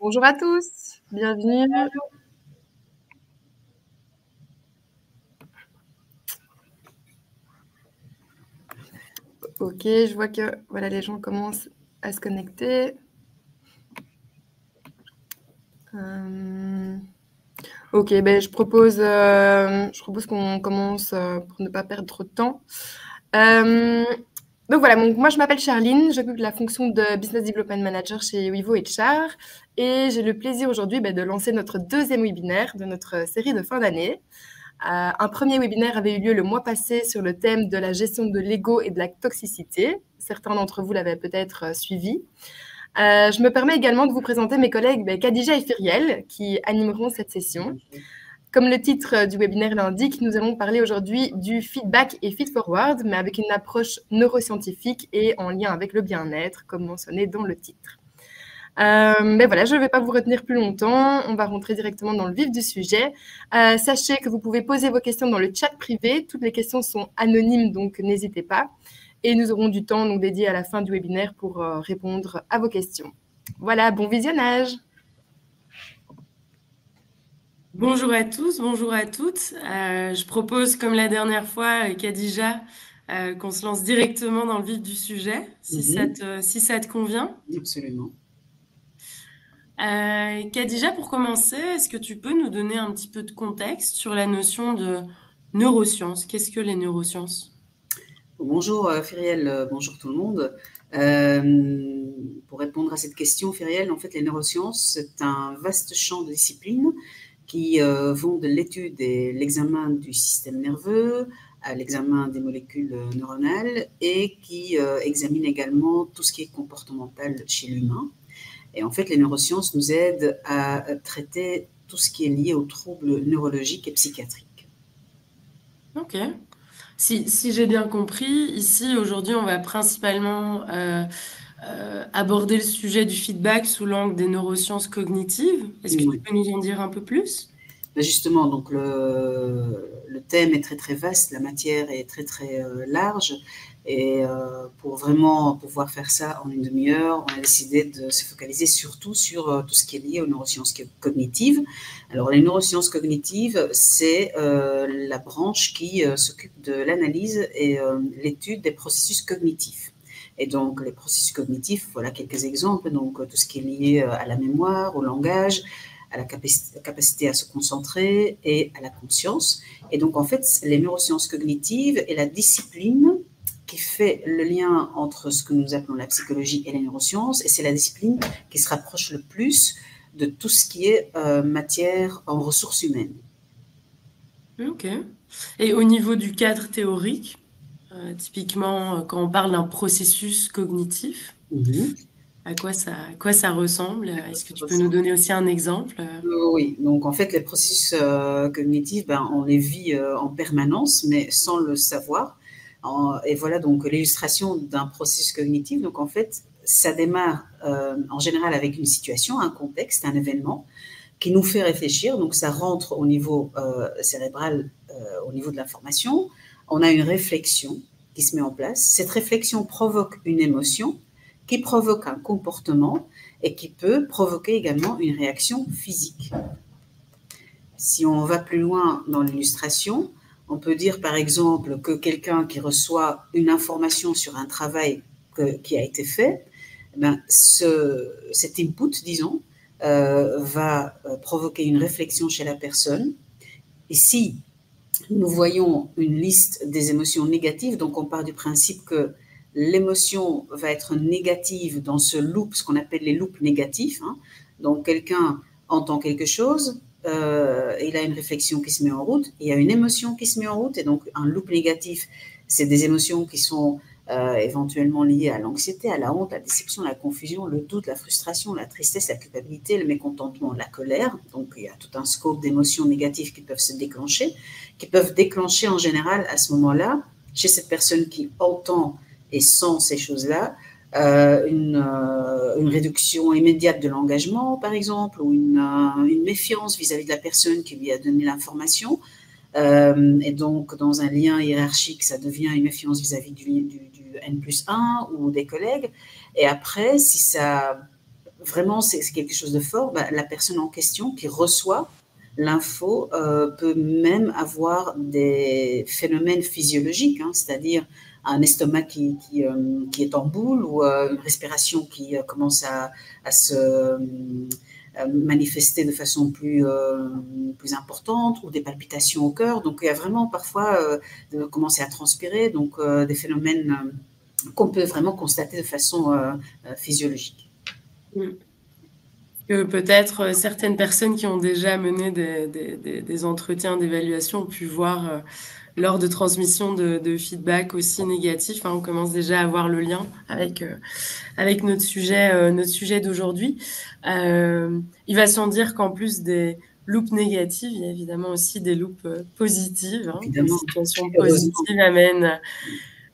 Bonjour à tous, bienvenue. Ok, je vois que voilà, les gens commencent à se connecter. Ok, ben, je propose qu'on commence pour ne pas perdre trop de temps. Donc voilà, moi je m'appelle Charline, j'occupe la fonction de Business Development Manager chez Wivo HR et j'ai le plaisir aujourd'hui de lancer notre deuxième webinaire de notre série de fin d'année. Un premier webinaire avait eu lieu le mois passé sur le thème de la gestion de l'ego et de la toxicité. Certains d'entre vous l'avaient peut-être suivi. Je me permets également de vous présenter mes collègues Khadija et Firiel qui animeront cette session. Comme le titre du webinaire l'indique, nous allons parler aujourd'hui du feedback et feed-forward, mais avec une approche neuroscientifique et en lien avec le bien-être, comme mentionné dans le titre. Mais voilà, je ne vais pas vous retenir plus longtemps. On va rentrer directement dans le vif du sujet. Sachez que vous pouvez poser vos questions dans le chat privé. Toutes les questions sont anonymes, donc n'hésitez pas. Et nous aurons du temps dédié à la fin du webinaire pour répondre à vos questions. Voilà, bon visionnage. Bonjour à tous, bonjour à toutes. Je propose, comme la dernière fois, Khadija, qu'on se lance directement dans le vif du sujet, si ça te convient. Absolument. Khadija, pour commencer, est-ce que tu peux nous donner un petit peu de contexte sur la notion de neurosciences? Qu'est-ce que les neurosciences? Bonjour Firiel, bonjour tout le monde. Pour répondre à cette question, Firiel, en fait, les neurosciences, c'est un vaste champ de disciplines qui vont de l'étude et l'examen du système nerveux à l'examen des molécules neuronales et qui examine également tout ce qui est comportemental chez l'humain. Et en fait, les neurosciences nous aident à traiter tout ce qui est lié aux troubles neurologiques et psychiatriques. Ok. Si j'ai bien compris, ici, aujourd'hui, on va principalement aborder le sujet du feedback sous l'angle des neurosciences cognitives. Est-ce que tu peux nous en dire un peu plus? Justement, donc le thème est très très vaste, la matière est très très large et pour vraiment pouvoir faire ça en une demi-heure, on a décidé de se focaliser surtout sur tout ce qui est lié aux neurosciences cognitives. Alors les neurosciences cognitives, c'est la branche qui s'occupe de l'analyse et l'étude des processus cognitifs. Et donc les processus cognitifs, voilà quelques exemples, donc tout ce qui est lié à la mémoire, au langage, à la capacité à se concentrer et à la conscience. Et donc, en fait, les neurosciences cognitives est la discipline qui fait le lien entre ce que nous appelons la psychologie et les neurosciences, et c'est la discipline qui se rapproche le plus de tout ce qui est matière en ressources humaines. Ok. Et au niveau du cadre théorique, typiquement, quand on parle d'un processus cognitif, à quoi ça ressemble? Est-ce que tu peux nous donner aussi un exemple? Oui, donc en fait, les processus cognitifs, on les vit en permanence, mais sans le savoir. Et voilà donc l'illustration d'un processus cognitif. Donc en fait, ça démarre en général avec une situation, un contexte, un événement qui nous fait réfléchir. Donc ça rentre au niveau cérébral, au niveau de l'information. On a une réflexion qui se met en place. Cette réflexion provoque une émotion qui provoque un comportement et qui peut provoquer également une réaction physique. Si on va plus loin dans l'illustration, on peut dire par exemple que quelqu'un qui reçoit une information sur un travail qui a été fait, cet input, disons, va provoquer une réflexion chez la personne. Et si nous voyons une liste des émotions négatives, donc on part du principe que l'émotion va être négative dans ce loop, ce qu'on appelle les loops négatifs. Donc quelqu'un entend quelque chose, il a une réflexion qui se met en route, il y a une émotion qui se met en route, et donc un loop négatif, c'est des émotions qui sont éventuellement liées à l'anxiété, à la honte, la déception, la confusion, le doute, la frustration, la tristesse, la culpabilité, le mécontentement, la colère. Donc il y a tout un scope d'émotions négatives qui peuvent se déclencher, qui peuvent déclencher en général à ce moment-là, chez cette personne qui entend et sent ces choses-là, une réduction immédiate de l'engagement, par exemple, ou une méfiance vis-à-vis de la personne qui lui a donné l'information. Et donc, dans un lien hiérarchique, ça devient une méfiance vis-à-vis du N+1 ou des collègues. Et après, si ça vraiment c'est quelque chose de fort, la personne en question qui reçoit l'info peut même avoir des phénomènes physiologiques, hein, c'est-à-dire un estomac qui est en boule ou une respiration qui commence à se manifester de façon plus importante, ou des palpitations au cœur. Donc il y a vraiment parfois de commencer à transpirer, donc des phénomènes qu'on peut vraiment constater de façon physiologique. Que peut-être certaines personnes qui ont déjà mené des entretiens d'évaluation ont pu voir lors de transmission de feedback aussi négatif. Hein, on commence déjà à voir le lien avec notre sujet d'aujourd'hui. Il va sans dire qu'en plus des loupes négatives, il y a évidemment aussi des loupes positives. Hein. Une situation positive amène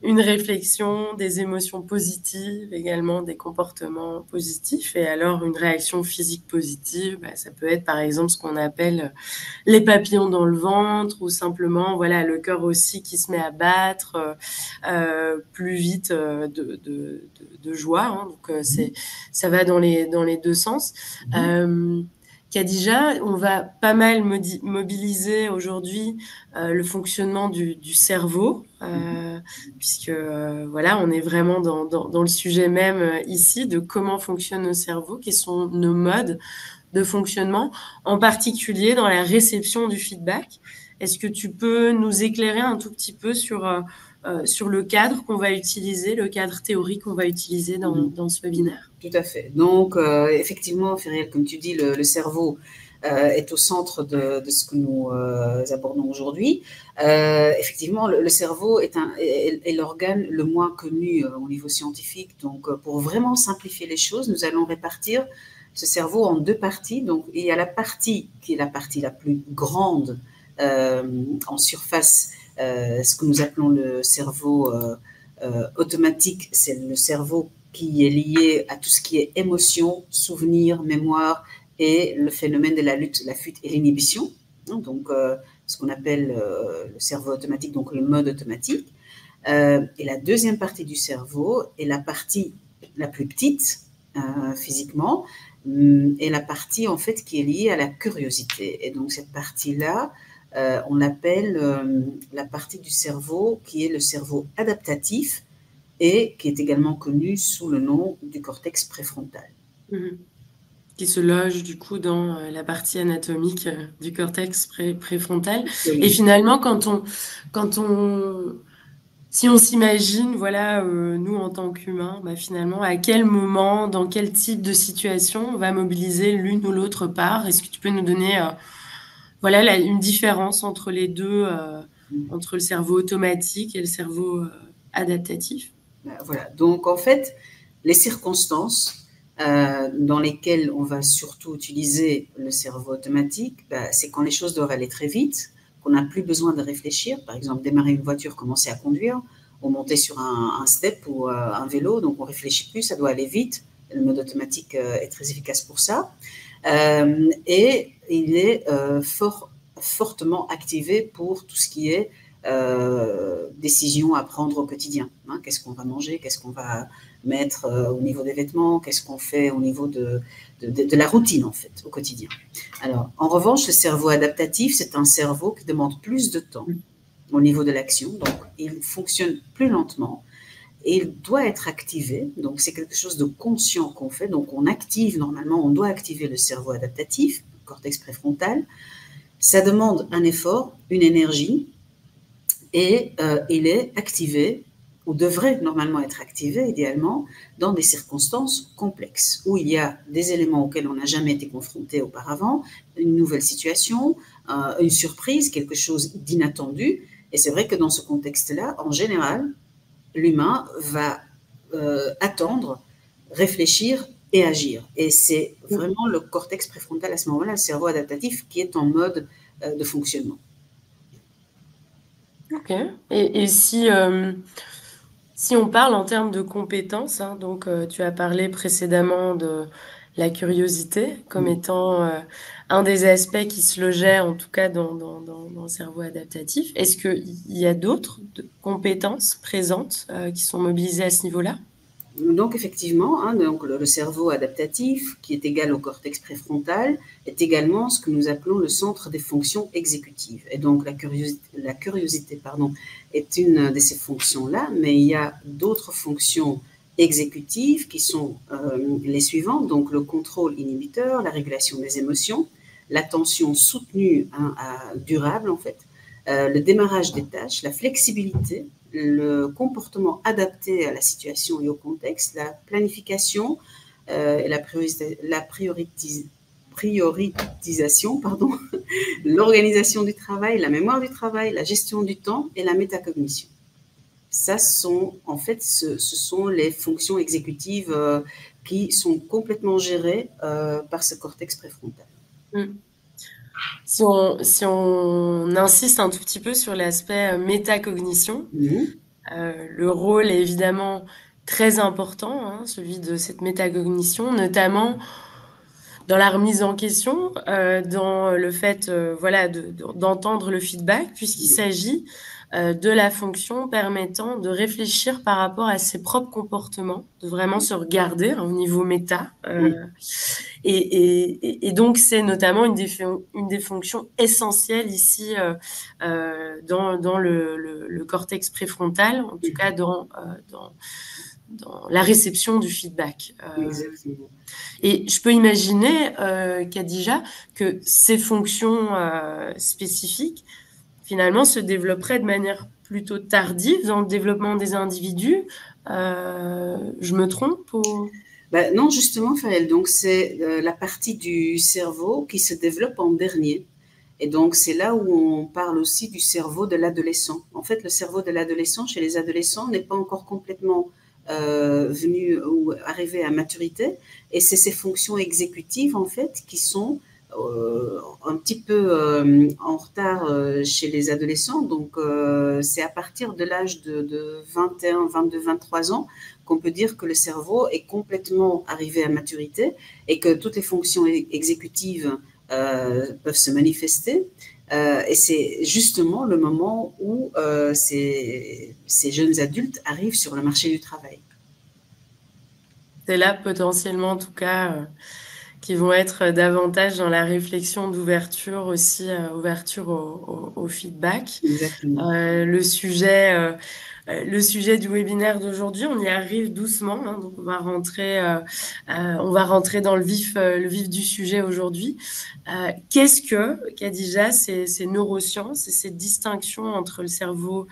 une réflexion, des émotions positives, également des comportements positifs. Et alors, une réaction physique positive, ça peut être par exemple ce qu'on appelle les papillons dans le ventre, ou simplement voilà, le cœur aussi qui se met à battre plus vite de joie. Hein. Donc, ça va dans les deux sens. Khadija, on va pas mal mobiliser aujourd'hui le fonctionnement du cerveau, puisque voilà, on est vraiment dans le sujet même ici de comment fonctionne nos cerveaux, quels sont nos modes de fonctionnement, en particulier dans la réception du feedback. Est-ce que tu peux nous éclairer un tout petit peu sur le cadre qu'on va utiliser, le cadre théorique qu'on va utiliser dans ce webinaire? Tout à fait. Donc, effectivement, Feriel, comme tu dis, le cerveau est au centre de ce que nous abordons aujourd'hui. Effectivement, le cerveau est l'organe le moins connu au niveau scientifique. Donc, pour vraiment simplifier les choses, nous allons répartir ce cerveau en deux parties. Donc, il y a la partie qui est la partie la plus grande en surface, ce que nous appelons le cerveau automatique. C'est le cerveau qui est lié à tout ce qui est émotion, souvenir, mémoire et le phénomène de la lutte, la fuite et l'inhibition. Donc, ce qu'on appelle le cerveau automatique, donc le mode automatique. Et la deuxième partie du cerveau est la partie la plus petite physiquement, et la partie en fait qui est liée à la curiosité. Et donc cette partie-là, on l'appelle la partie du cerveau qui est le cerveau adaptatif et qui est également connu sous le nom du cortex préfrontal. Qui se loge du coup dans la partie anatomique du cortex préfrontal. Oui. Et finalement, si on s'imagine, voilà, nous en tant qu'humains, finalement, à quel moment, dans quel type de situation on va mobiliser l'une ou l'autre part? Est-ce que tu peux nous donner voilà, une différence entre les deux, entre le cerveau automatique et le cerveau adaptatif? Voilà, donc en fait, les circonstances dans lesquelles on va surtout utiliser le cerveau automatique, c'est quand les choses doivent aller très vite, qu'on n'a plus besoin de réfléchir, par exemple démarrer une voiture, commencer à conduire, ou monter sur un step ou un vélo, donc on ne réfléchit plus, ça doit aller vite, le mode automatique est très efficace pour ça, et il est fortement activé pour tout ce qui est décisions à prendre au quotidien. Hein, qu'est-ce qu'on va manger, qu'est-ce qu'on va mettre au niveau des vêtements, qu'est-ce qu'on fait au niveau de la routine en fait au quotidien. Alors, en revanche, le cerveau adaptatif, c'est un cerveau qui demande plus de temps au niveau de l'action, donc il fonctionne plus lentement et il doit être activé, donc c'est quelque chose de conscient qu'on fait, donc on active normalement, on doit activer le cerveau adaptatif, le cortex préfrontal, ça demande un effort, une énergie, et il est activé, ou devrait normalement être activé idéalement, dans des circonstances complexes, où il y a des éléments auxquels on n'a jamais été confronté auparavant, une nouvelle situation, une surprise, quelque chose d'inattendu. Et c'est vrai que dans ce contexte-là, en général, l'humain va attendre, réfléchir et agir. Et c'est vraiment le cortex préfrontal à ce moment-là, le cerveau adaptatif, qui est en mode de fonctionnement. Ok. Et si on parle en termes de compétences, hein, donc tu as parlé précédemment de la curiosité comme étant un des aspects qui se logeait en tout cas dans le cerveau adaptatif. Est-ce qu'il y a d'autres compétences présentes qui sont mobilisées à ce niveau-là? Donc, effectivement, hein, donc le cerveau adaptatif, qui est égal au cortex préfrontal, est également ce que nous appelons le centre des fonctions exécutives. Et donc, la curiosité est une de ces fonctions-là, mais il y a d'autres fonctions exécutives qui sont les suivantes, donc le contrôle inhibiteur, la régulation des émotions, l'attention soutenue, hein, durable en fait, le démarrage des tâches, la flexibilité, le comportement adapté à la situation et au contexte, la planification et la prioritisation, l'organisation du travail, la mémoire du travail, la gestion du temps et la métacognition. Ce sont les fonctions exécutives qui sont complètement gérées par ce cortex préfrontal. Si on insiste un tout petit peu sur l'aspect métacognition, le rôle est évidemment très important, hein, celui de cette métacognition, notamment dans la remise en question, dans le fait d'entendre le feedback, puisqu'il s'agit de la fonction permettant de réfléchir par rapport à ses propres comportements, de vraiment se regarder au niveau méta. Et donc, c'est notamment une des fonctions essentielles ici dans le cortex préfrontal, en tout cas dans la réception du feedback. Exactement. Et je peux imaginer, Khadija, que ces fonctions spécifiques, finalement, se développeraient de manière plutôt tardive dans le développement des individus. Je me trompe ou... Non, justement, Faël, donc c'est la partie du cerveau qui se développe en dernier. Et donc, c'est là où on parle aussi du cerveau de l'adolescent. En fait, le cerveau de l'adolescent, chez les adolescents, n'est pas encore complètement venu ou arrivé à maturité. Et c'est ces fonctions exécutives, en fait, qui sont un petit peu en retard chez les adolescents. Donc, c'est à partir de l'âge de 21, 22, 23 ans qu'on peut dire que le cerveau est complètement arrivé à maturité et que toutes les fonctions exécutives peuvent se manifester. Et c'est justement le moment où ces jeunes adultes arrivent sur le marché du travail. C'est là potentiellement, en tout cas, qui vont être davantage dans la réflexion d'ouverture aussi, ouverture au feedback. Exactement. Le sujet du webinaire d'aujourd'hui, on y arrive doucement, hein, donc on va rentrer dans le vif du sujet aujourd'hui. Qu'est-ce que, Khadija, ces neurosciences et cette distinction entre le cerveau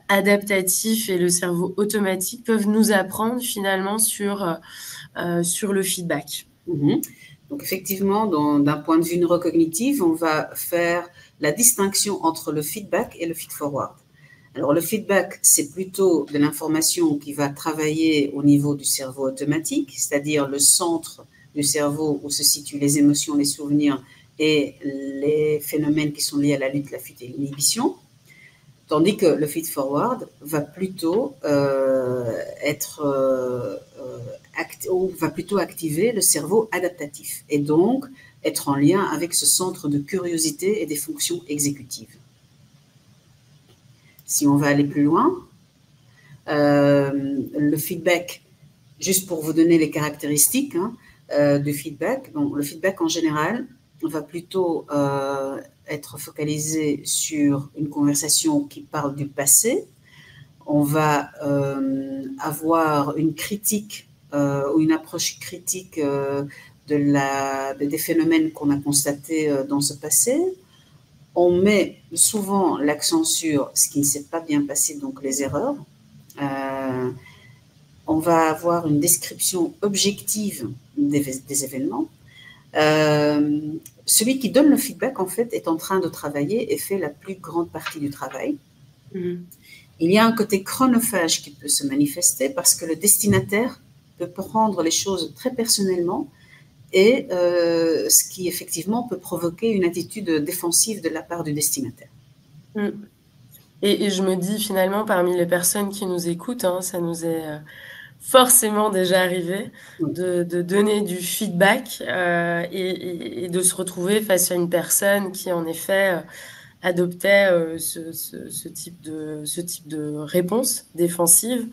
adaptatif et le cerveau automatique peuvent nous apprendre finalement sur le feedback? Donc effectivement, d'un point de vue neurocognitif, on va faire la distinction entre le feedback et le feed-forward. Alors le feedback, c'est plutôt de l'information qui va travailler au niveau du cerveau automatique, c'est-à-dire le centre du cerveau où se situent les émotions, les souvenirs et les phénomènes qui sont liés à la lutte, la fuite et l'inhibition. Tandis que le feed-forward va plutôt activer le cerveau adaptatif et donc être en lien avec ce centre de curiosité et des fonctions exécutives. Si on va aller plus loin, le feedback, juste pour vous donner les caractéristiques du feedback, le feedback en général va plutôt être focalisé sur une conversation qui parle du passé. On va avoir une critique ou une approche critique des phénomènes qu'on a constatés dans ce passé. On met souvent l'accent sur ce qui ne s'est pas bien passé, donc les erreurs. On va avoir une description objective des événements. Celui qui donne le feedback, en fait, est en train de travailler et fait la plus grande partie du travail. Il y a un côté chronophage qui peut se manifester parce que le destinataire peut prendre les choses très personnellement et ce qui effectivement peut provoquer une attitude défensive de la part du destinataire. Et je me dis finalement, parmi les personnes qui nous écoutent, ça nous est forcément déjà arrivé de donner du feedback et de se retrouver face à une personne qui en effet adoptait ce type de réponse défensive.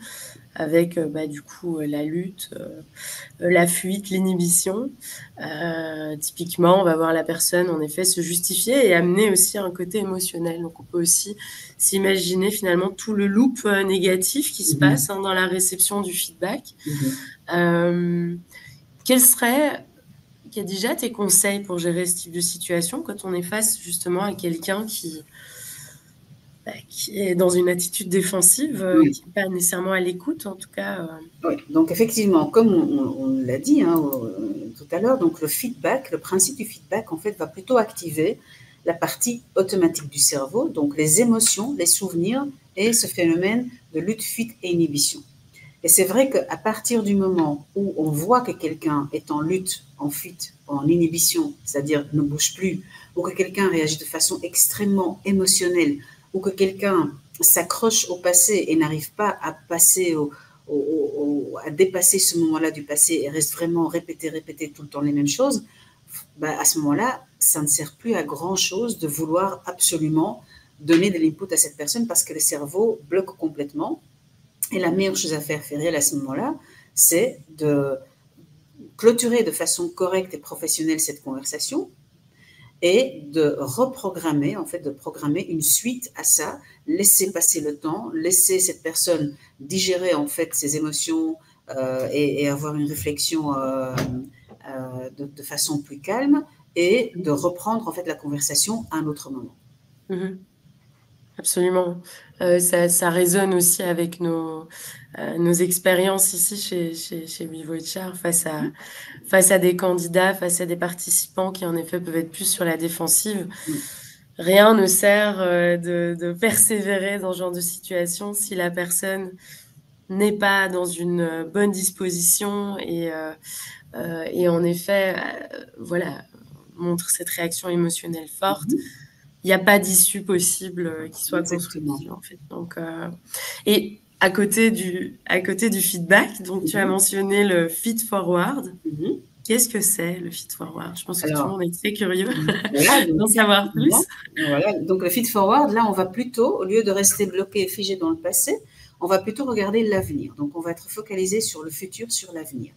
avec du coup la lutte, la fuite, l'inhibition. Typiquement, on va voir la personne en effet se justifier et amener aussi un côté émotionnel. Donc on peut aussi s'imaginer finalement tout le loop négatif qui se passe dans la réception du feedback. Quels seraient, Khadija, tes conseils pour gérer ce type de situation quand on est face justement à quelqu'un qui est dans une attitude défensive, qui n'est pas nécessairement à l'écoute, en tout cas. Oui, donc effectivement, comme on l'a dit tout à l'heure, donc le feedback, le principe du feedback, en fait, va plutôt activer la partie automatique du cerveau, donc les émotions, les souvenirs et ce phénomène de lutte, fuite et inhibition. Et c'est vrai qu'à partir du moment où on voit que quelqu'un est en lutte, en fuite, en inhibition, c'est-à-dire ne bouge plus, ou que quelqu'un réagit de façon extrêmement émotionnelle, ou que quelqu'un s'accroche au passé et n'arrive pas à passer à dépasser ce moment-là du passé et reste vraiment répéter tout le temps les mêmes choses, à ce moment-là, ça ne sert plus à grand-chose de vouloir absolument donner de l'input à cette personne parce que le cerveau bloque complètement. Et la meilleure chose à faire réel à ce moment-là, c'est de clôturer de façon correcte et professionnelle cette conversation et de reprogrammer, en fait, de programmer une suite à ça, laisser passer le temps, laisser cette personne digérer, en fait, ses émotions et avoir une réflexion de façon plus calme et de reprendre, en fait, la conversation à un autre moment. Absolument. Ça résonne aussi avec nos expériences ici chez WeVoiChar face à des candidats, face à des participants qui en effet peuvent être plus sur la défensive. Rien ne sert de persévérer dans ce genre de situation si la personne n'est pas dans une bonne disposition et en effet, montre cette réaction émotionnelle forte. Il n'y a pas d'issue possible qui soit constructive, en fait. Donc, et à côté du feedback, donc tu as mentionné le feed forward. Qu'est-ce que c'est le feed forward? Je pense que tout le monde est très curieux d'en savoir plus. Voilà, donc le feed forward, là, on va plutôt, au lieu de rester bloqué et figé dans le passé, on va plutôt regarder l'avenir. Donc, on va être focalisé sur le futur, sur l'avenir.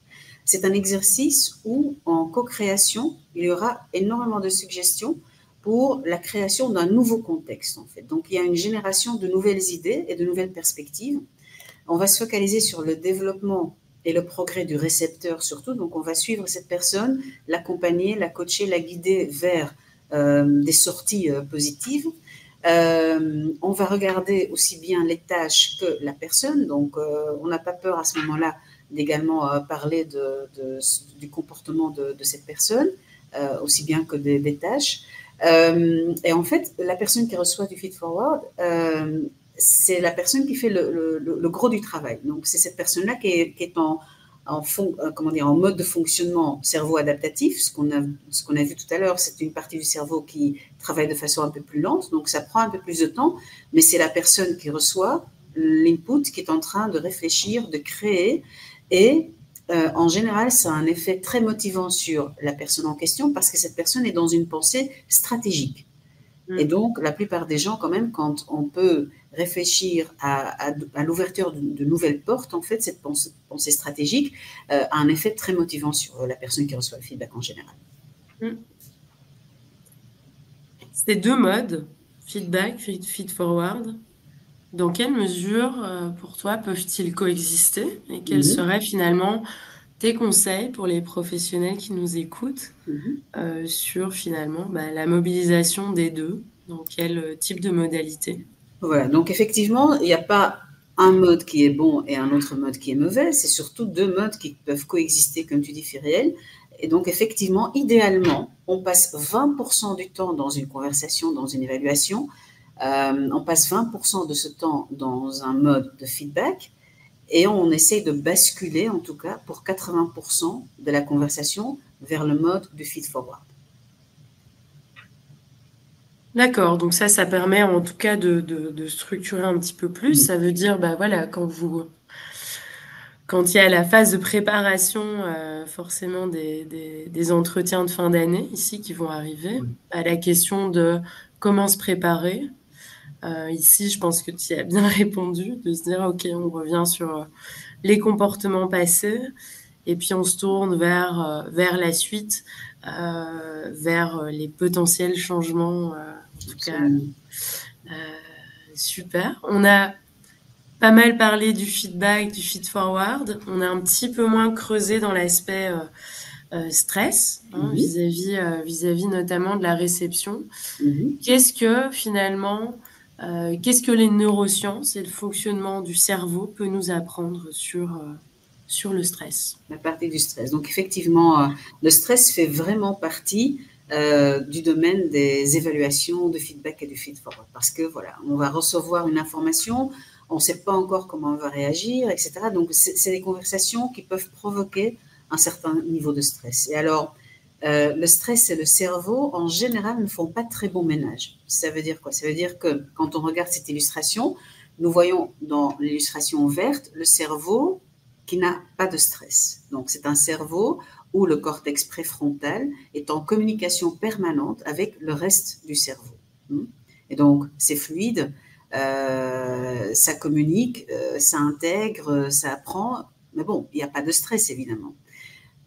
C'est un exercice où, en co-création, il y aura énormément de suggestions pour la création d'un nouveau contexte, en fait. Donc, il y a une génération de nouvelles idées et de nouvelles perspectives. On va se focaliser sur le développement et le progrès du récepteur surtout. Donc, on va suivre cette personne, l'accompagner, la coacher, la guider vers des sorties positives. On va regarder aussi bien les tâches que la personne. Donc, on n'a pas peur à ce moment-là d'également parler du comportement de cette personne, aussi bien que des tâches. Et en fait, la personne qui reçoit du feed forward, c'est la personne qui fait le gros du travail. Donc, c'est cette personne-là qui est en mode de fonctionnement cerveau adaptatif. Ce qu'on a vu tout à l'heure, c'est une partie du cerveau qui travaille de façon un peu plus lente. Donc, ça prend un peu plus de temps, mais c'est la personne qui reçoit l'input, qui est en train de réfléchir, de créer. Et en général, ça a un effet très motivant sur la personne en question parce que cette personne est dans une pensée stratégique. Et donc, la plupart des gens, quand même, quand on peut réfléchir à l'ouverture de nouvelles portes, en fait, cette pensée stratégique a un effet très motivant sur la personne qui reçoit le feedback en général. Ces deux modes, feedback, feed-forward, dans quelle mesure, pour toi, peuvent-ils coexister et quels seraient finalement tes conseils pour les professionnels qui nous écoutent sur finalement la mobilisation des deux, dans quel type de modalité? Voilà, donc effectivement, il n'y a pas un mode qui est bon et un autre mode qui est mauvais, c'est surtout deux modes qui peuvent coexister, comme tu dis, Firiel. Et donc effectivement, idéalement, on passe 20% du temps dans une conversation, dans une évaluation, on passe 20% de ce temps dans un mode de feedback et on essaye de basculer, en tout cas, pour 80% de la conversation vers le mode du feed-forward. D'accord, donc ça permet en tout cas de structurer un petit peu plus. Ça veut dire, quand il y a la phase de préparation, forcément des entretiens de fin d'année ici qui vont arriver, à la question de comment se préparer. Ici, je pense que tu y as bien répondu, de se dire, OK, on revient sur les comportements passés, et puis on se tourne vers la suite, vers les potentiels changements. En tout cas, super. On a pas mal parlé du feedback, du feed-forward. On a un petit peu moins creusé dans l'aspect stress, vis-à-vis notamment de la réception. Qu'est-ce que finalement, qu'est-ce que les neurosciences et le fonctionnement du cerveau peut nous apprendre sur le stress? La partie du stress. Donc effectivement, le stress fait vraiment partie du domaine des évaluations de feedback et du feed-forward. Parce que voilà, on va recevoir une information, on ne sait pas encore comment on va réagir, etc. Donc c'est des conversations qui peuvent provoquer un certain niveau de stress. Et alors, le stress et le cerveau, en général, ne font pas très bon ménage. Ça veut dire quoi? Ça veut dire que quand on regarde cette illustration, nous voyons dans l'illustration verte le cerveau qui n'a pas de stress. Donc, c'est un cerveau où le cortex préfrontal est en communication permanente avec le reste du cerveau. Et donc, c'est fluide, ça communique, ça intègre, ça apprend. Mais bon, il n'y a pas de stress, évidemment.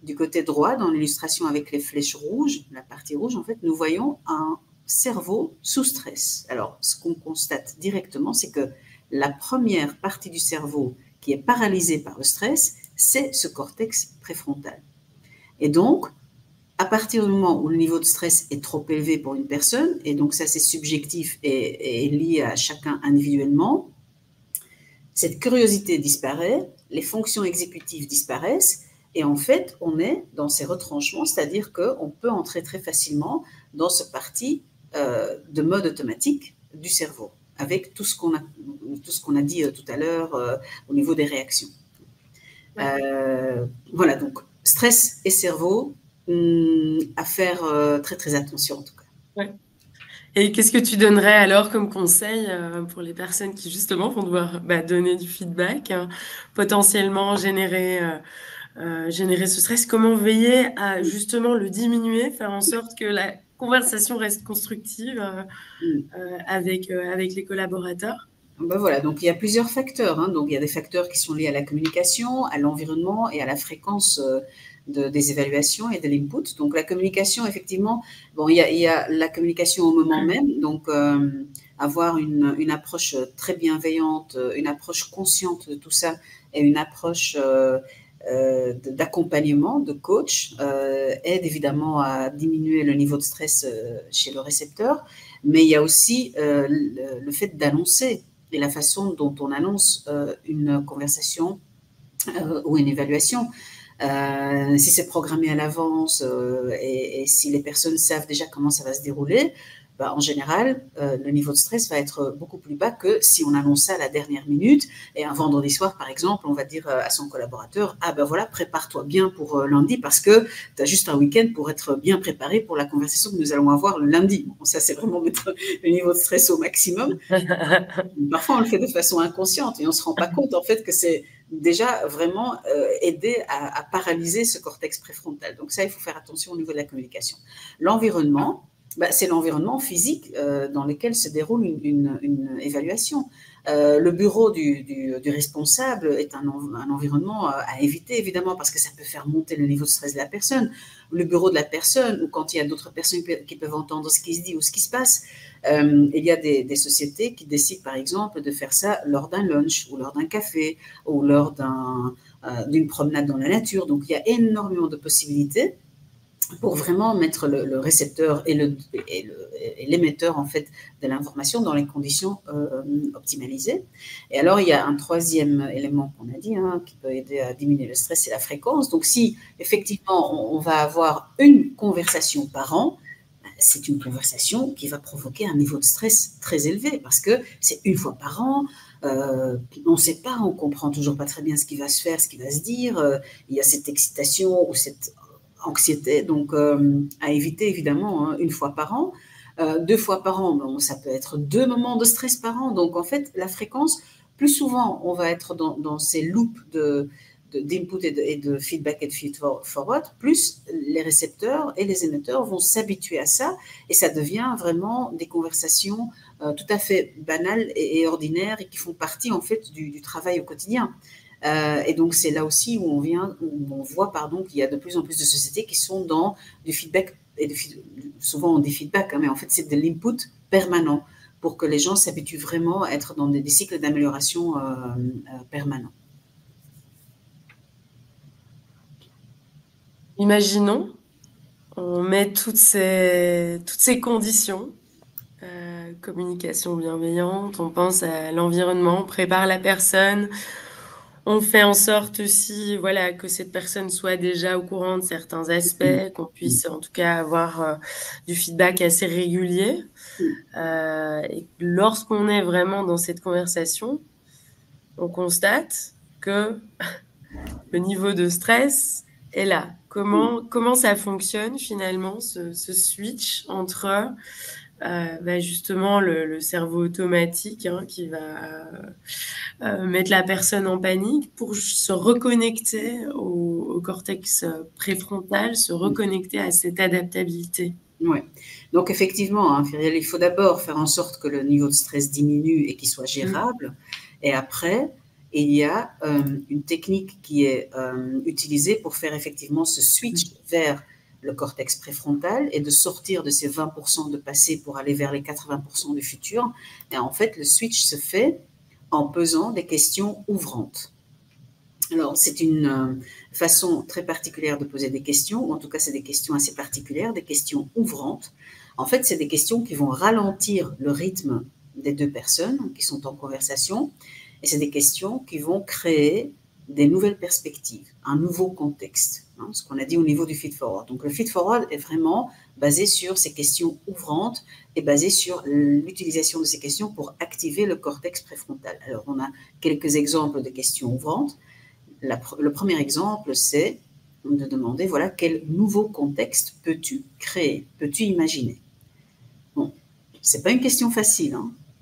Du côté droit, dans l'illustration avec les flèches rouges, la partie rouge, en fait, nous voyons un cerveau sous stress. Alors, ce qu'on constate directement, c'est que la première partie du cerveau qui est paralysée par le stress, c'est ce cortex préfrontal. Et donc, à partir du moment où le niveau de stress est trop élevé pour une personne, et donc ça c'est subjectif et lié à chacun individuellement, cette curiosité disparaît, les fonctions exécutives disparaissent, et en fait, on est dans ces retranchements, c'est-à-dire qu'on peut entrer très facilement dans ce parti de mode automatique du cerveau, avec tout ce qu'on a dit tout à l'heure au niveau des réactions. Voilà, donc stress et cerveau, à faire très très attention en tout cas. Ouais. Et qu'est-ce que tu donnerais alors comme conseil pour les personnes qui justement vont devoir donner du feedback, potentiellement générer ce stress? Comment veiller à justement le diminuer, faire en sorte que la conversation reste constructive avec les collaborateurs? Ben voilà, donc il y a plusieurs facteurs. Donc il y a des facteurs qui sont liés à la communication, à l'environnement et à la fréquence des évaluations et de l'input. Donc la communication, effectivement, bon, il y a la communication au moment même, donc avoir une approche très bienveillante, une approche consciente de tout ça et une approche d'accompagnement, de coach, aide évidemment à diminuer le niveau de stress chez le récepteur, mais il y a aussi le fait d'annoncer et la façon dont on annonce une conversation ou une évaluation. Si c'est programmé à l'avance et si les personnes savent déjà comment ça va se dérouler, en général, le niveau de stress va être beaucoup plus bas que si on annonce ça à la dernière minute. Et un vendredi soir, par exemple, on va dire à son collaborateur, ah ben voilà, prépare-toi bien pour lundi parce que tu as juste un week-end pour être bien préparé pour la conversation que nous allons avoir le lundi. Bon, ça, c'est vraiment mettre le niveau de stress au maximum. Parfois, on le fait de façon inconsciente et on ne se rend pas compte en fait que c'est déjà vraiment aider à paralyser ce cortex préfrontal. Donc ça, il faut faire attention au niveau de la communication. L'environnement, c'est l'environnement physique dans lequel se déroule une évaluation. Le bureau du responsable est un environnement à éviter, évidemment, parce que ça peut faire monter le niveau de stress de la personne. Le bureau de la personne, ou quand il y a d'autres personnes qui peuvent entendre ce qui se dit ou ce qui se passe. Il y a des sociétés qui décident, par exemple, de faire ça lors d'un lunch, ou lors d'un café, ou lors d'une promenade dans la nature. Donc, il y a énormément de possibilités pour vraiment mettre le récepteur et l'émetteur en fait de l'information dans les conditions optimalisées. Et alors il y a un troisième élément qu'on a dit qui peut aider à diminuer le stress, c'est la fréquence. Donc si effectivement on va avoir une conversation par an, c'est une conversation qui va provoquer un niveau de stress très élevé parce que c'est une fois par an. On ne sait pas, on comprend toujours pas très bien ce qui va se faire, ce qui va se dire. Il y a cette excitation ou cette anxiété, donc à éviter évidemment une fois par an. 2 fois par an, ça peut être 2 moments de stress par an. Donc en fait, la fréquence, plus souvent, on va être dans ces loops d'input et de feedback et de feed-forward, plus les récepteurs et les émetteurs vont s'habituer à ça et ça devient vraiment des conversations tout à fait banales et ordinaires et qui font partie en fait du travail au quotidien. Et donc, c'est là aussi où on voit qu'il y a de plus en plus de sociétés qui sont dans du feedback, souvent on dit feedback, mais en fait, c'est de l'input permanent pour que les gens s'habituent vraiment à être dans des cycles d'amélioration permanents. Imaginons, on met toutes ces conditions, communication bienveillante, on pense à l'environnement, on prépare la personne, on fait en sorte aussi, voilà, que cette personne soit déjà au courant de certains aspects, qu'on puisse en tout cas avoir du feedback assez régulier. Et lorsqu'on est vraiment dans cette conversation, on constate que le niveau de stress est là. Comment ça fonctionne finalement, ce switch entre justement le cerveau automatique qui va mettre la personne en panique pour se reconnecter au cortex préfrontal, se reconnecter à cette adaptabilité. Oui. Donc, effectivement, Firiel, il faut d'abord faire en sorte que le niveau de stress diminue et qu'il soit gérable. Et après, il y a une technique qui est utilisée pour faire effectivement ce switch vers le cortex préfrontal et de sortir de ces 20% de passé pour aller vers les 80% du futur. Et en fait, le switch se fait en posant des questions ouvrantes. Alors, c'est une façon très particulière de poser des questions, ou en tout cas, c'est des questions assez particulières, des questions ouvrantes. En fait, c'est des questions qui vont ralentir le rythme des deux personnes qui sont en conversation, et c'est des questions qui vont créer des nouvelles perspectives, un nouveau contexte, ce qu'on a dit au niveau du feed-forward. Donc, le feed-forward est vraiment basé sur ces questions ouvrantes et basé sur l'utilisation de ces questions pour activer le cortex préfrontal. Alors, on a quelques exemples de questions ouvrantes. Le premier exemple, c'est de demander, voilà, quel nouveau contexte peux-tu créer, peux-tu imaginer? Bon, c'est pas une question facile,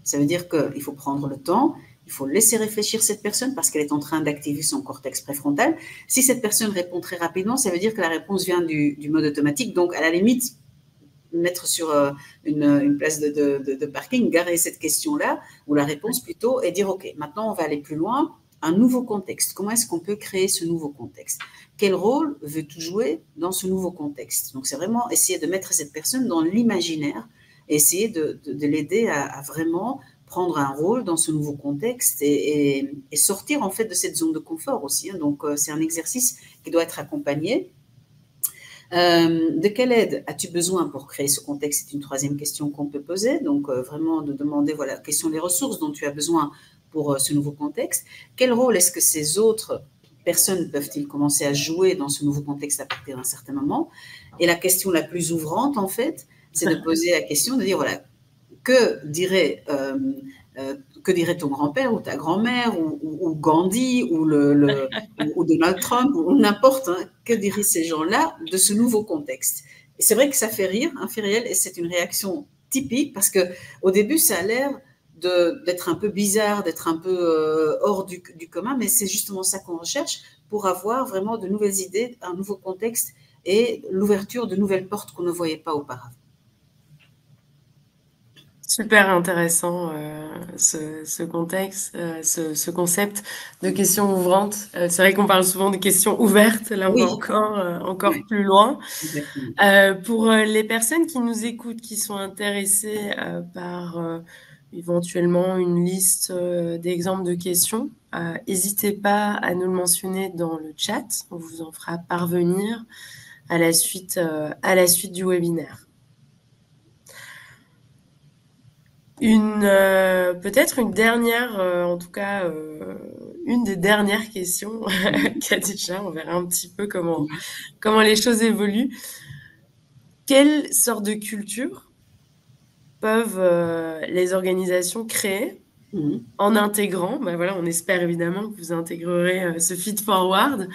Ça veut dire qu'il faut prendre le temps, il faut laisser réfléchir cette personne parce qu'elle est en train d'activer son cortex préfrontal. Si cette personne répond très rapidement, ça veut dire que la réponse vient du mode automatique. Donc, à la limite, mettre sur une place de parking, garer cette question-là, ou la réponse plutôt, et dire, OK, maintenant, on va aller plus loin. Un nouveau contexte. Comment est-ce qu'on peut créer ce nouveau contexte? Quel rôle veux-tu jouer dans ce nouveau contexte? Donc, c'est vraiment essayer de mettre cette personne dans l'imaginaire, essayer de l'aider à vraiment prendre un rôle dans ce nouveau contexte et sortir en fait de cette zone de confort aussi. Donc, c'est un exercice qui doit être accompagné. De quelle aide as-tu besoin pour créer ce contexte? C'est une troisième question qu'on peut poser. Donc, vraiment de demander, voilà, quelles sont les ressources dont tu as besoin pour ce nouveau contexte? Quel rôle est-ce que ces autres personnes peuvent-ils commencer à jouer dans ce nouveau contexte à partir d'un certain moment? Et la question la plus ouvrante, en fait, c'est de poser la question, de dire, voilà, que dirait ton grand-père ou ta grand-mère ou Gandhi ou Donald Trump ou n'importe, que diraient ces gens-là de ce nouveau contexte? Et c'est vrai que ça fait rire, Firiel, et c'est une réaction typique parce qu'au début, ça a l'air d'être un peu bizarre, d'être un peu hors du commun, mais c'est justement ça qu'on recherche pour avoir vraiment de nouvelles idées, un nouveau contexte et l'ouverture de nouvelles portes qu'on ne voyait pas auparavant. Super intéressant ce contexte, ce concept de questions ouvrantes. C'est vrai qu'on parle souvent de questions ouvertes, là on va encore plus loin. Pour les personnes qui nous écoutent, qui sont intéressées par éventuellement une liste d'exemples de questions, n'hésitez pas à nous le mentionner dans le chat, on vous en fera parvenir à la suite du webinaire. Peut-être une dernière, en tout cas, une des dernières questions Khadija, on verra un petit peu comment les choses évoluent. Quelle sorte de culture peuvent les organisations créer en intégrant, voilà, on espère évidemment que vous intégrerez ce feed-forward.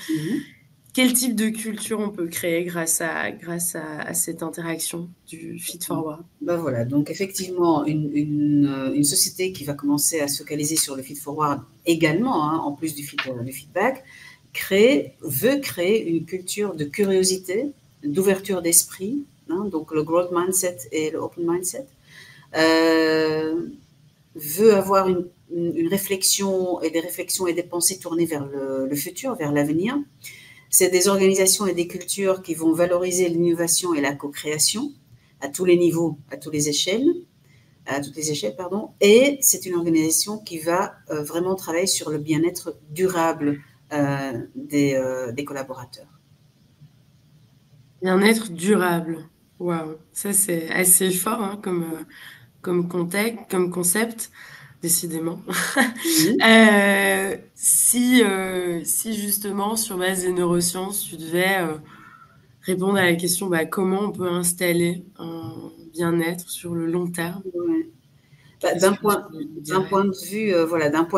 Quel type de culture on peut créer grâce à cette interaction du feed-forward? Voilà, donc effectivement, une société qui va commencer à se focaliser sur le feed-forward également, en plus du feedback, veut créer une culture de curiosité, d'ouverture d'esprit, donc le growth mindset et le open mindset. veut avoir une réflexion et des pensées tournées vers le futur, vers l'avenir. C'est des organisations et des cultures qui vont valoriser l'innovation et la co-création à tous les niveaux, à toutes les échelles, pardon. Et c'est une organisation qui va vraiment travailler sur le bien-être durable des collaborateurs. Bien-être durable. Waouh, ça c'est assez fort hein, comme concept, décidément. Si justement, sur base des neurosciences, tu devais répondre à la question comment on peut installer un bien-être sur le long terme. Ouais. D'un point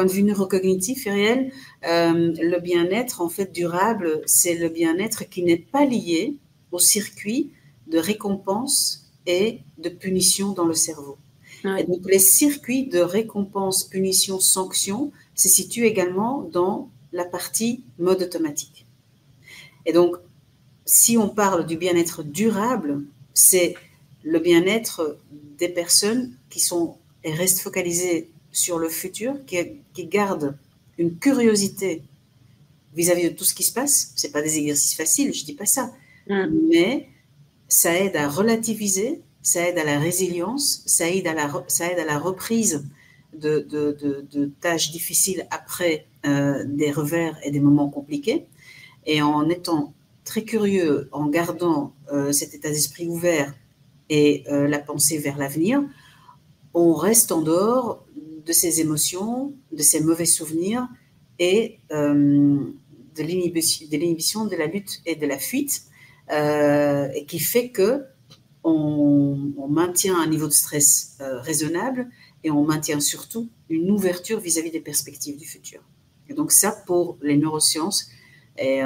de vue neurocognitif et réel, le bien-être en fait durable, c'est le bien-être qui n'est pas lié au circuit de récompense et de punition dans le cerveau. Ouais. Et donc les circuits de récompense, punition, sanction se situent également dans la partie mode automatique. Et donc, si on parle du bien-être durable, c'est le bien-être des personnes qui sont et restent focalisées sur le futur, qui gardent une curiosité vis-à-vis de tout ce qui se passe. Ce n'est pas des exercices faciles, je ne dis pas ça. Mais ça aide à relativiser, ça aide à la résilience, ça aide à la reprise de tâches difficiles après des revers et des moments compliqués. Et en étant très curieux, en gardant cet état d'esprit ouvert et la pensée vers l'avenir, on reste en dehors de ces émotions, de ces mauvais souvenirs et de l'inhibition, de la lutte et de la fuite, et qui fait que on maintient un niveau de stress raisonnable et on maintient surtout une ouverture vis-à-vis des perspectives du futur. Et donc ça, pour les neurosciences et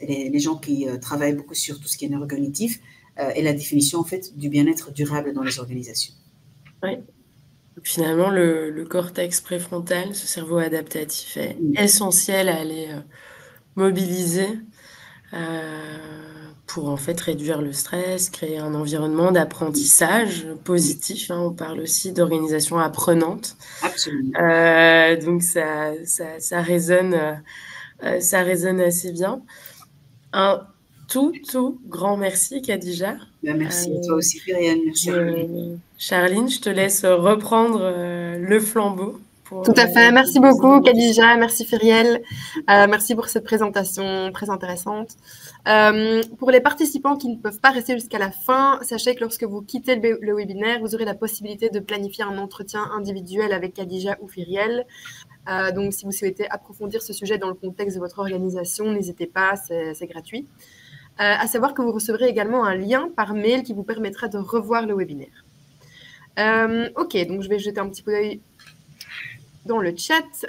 les gens qui travaillent beaucoup sur tout ce qui est neurocognitif, est la définition en fait du bien-être durable dans les organisations. Oui. Finalement, le cortex préfrontal, ce cerveau adaptatif, est essentiel à aller mobiliser pour en fait réduire le stress, créer un environnement d'apprentissage positif. Hein, on parle aussi d'organisation apprenante. Absolument. Donc ça résonne assez bien. Un tout grand merci, Khadija. Merci à toi aussi, Fyriel. Merci. Charline, je te laisse reprendre le flambeau. Tout à fait. Merci beaucoup, Khadija. Merci, Fyriel. Merci pour cette présentation très intéressante. Pour les participants qui ne peuvent pas rester jusqu'à la fin, sachez que lorsque vous quittez le webinaire, vous aurez la possibilité de planifier un entretien individuel avec Khadija ou Fyriel. Donc, si vous souhaitez approfondir ce sujet dans le contexte de votre organisation, n'hésitez pas, c'est gratuit. À savoir que vous recevrez également un lien par mail qui vous permettra de revoir le webinaire. Ok, donc je vais jeter un petit coup d'œil dans le chat.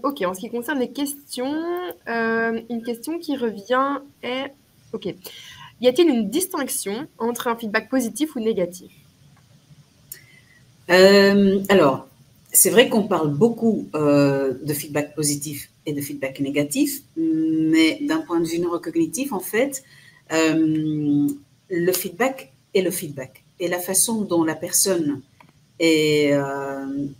Ok, en ce qui concerne les questions, une question qui revient est... Ok, y a-t-il une distinction entre un feedback positif ou négatif? Alors, c'est vrai qu'on parle beaucoup de feedback positif et de feedback négatif, mais d'un point de vue neurocognitif, en fait, le feedback est le feedback. Et la façon dont la personne est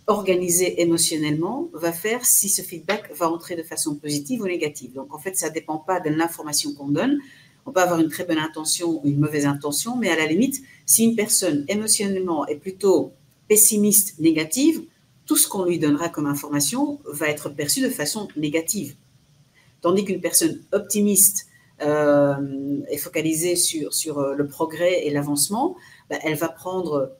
organisée émotionnellement va faire si ce feedback va entrer de façon positive ou négative. Donc, en fait, ça ne dépend pas de l'information qu'on donne. On peut avoir une très bonne intention ou une mauvaise intention, mais à la limite, si une personne émotionnellement est plutôt pessimiste, négative, tout ce qu'on lui donnera comme information va être perçu de façon négative. Tandis qu'une personne optimiste est focalisée sur le progrès et l'avancement, elle va prendre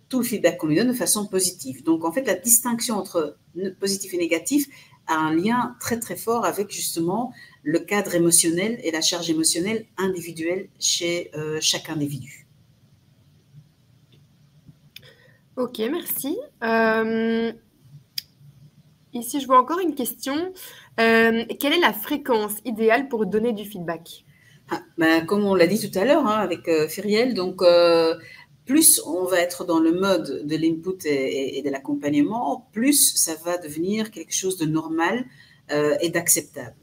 tout le feedback qu'on lui donne de façon positive. Donc, en fait, la distinction entre positif et négatif a un lien très, très fort avec justement le cadre émotionnel et la charge émotionnelle individuelle chez chaque individu. Ok, merci. Ici, je vois encore une question. Quelle est la fréquence idéale pour donner du feedback? Comme on l'a dit tout à l'heure avec Fyriel, donc plus on va être dans le mode de l'input et de l'accompagnement, plus ça va devenir quelque chose de normal et d'acceptable.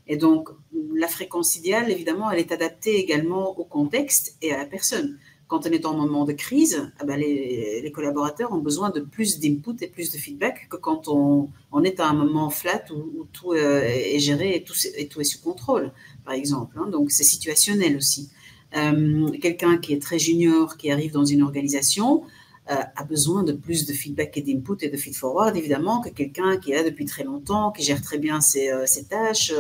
Et donc, la fréquence idéale, évidemment, elle est adaptée également au contexte et à la personne. quand on est en moment de crise, les collaborateurs ont besoin de plus d'input et plus de feedback que quand on est à un moment flat où tout est géré et tout est sous contrôle, par exemple. Donc, c'est situationnel aussi. Quelqu'un qui est très junior, qui arrive dans une organisation, a besoin de plus de feedback et d'input et de feed-forward, évidemment, que quelqu'un qui est là depuis très longtemps, qui gère très bien ses tâches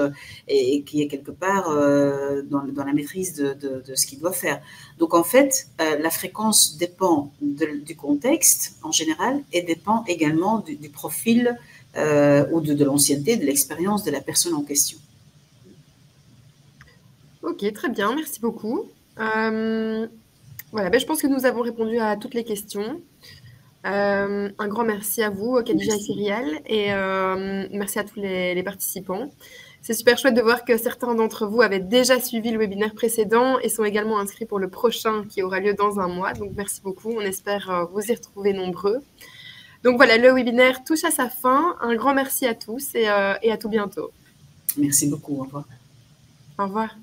et qui est quelque part dans la maîtrise de ce qu'il doit faire. Donc, en fait, la fréquence dépend du contexte en général et dépend également du profil ou de l'ancienneté, de l'expérience de la personne en question. Ok, très bien, merci beaucoup. Voilà, je pense que nous avons répondu à toutes les questions. Un grand merci à vous, Khadija et Cyrielle, et merci à tous les participants. C'est super chouette de voir que certains d'entre vous avaient déjà suivi le webinaire précédent et sont également inscrits pour le prochain qui aura lieu dans un mois. Donc, merci beaucoup. On espère vous y retrouver nombreux. Donc, voilà, le webinaire touche à sa fin. Un grand merci à tous et à tout bientôt. Merci beaucoup. Au revoir. Au revoir.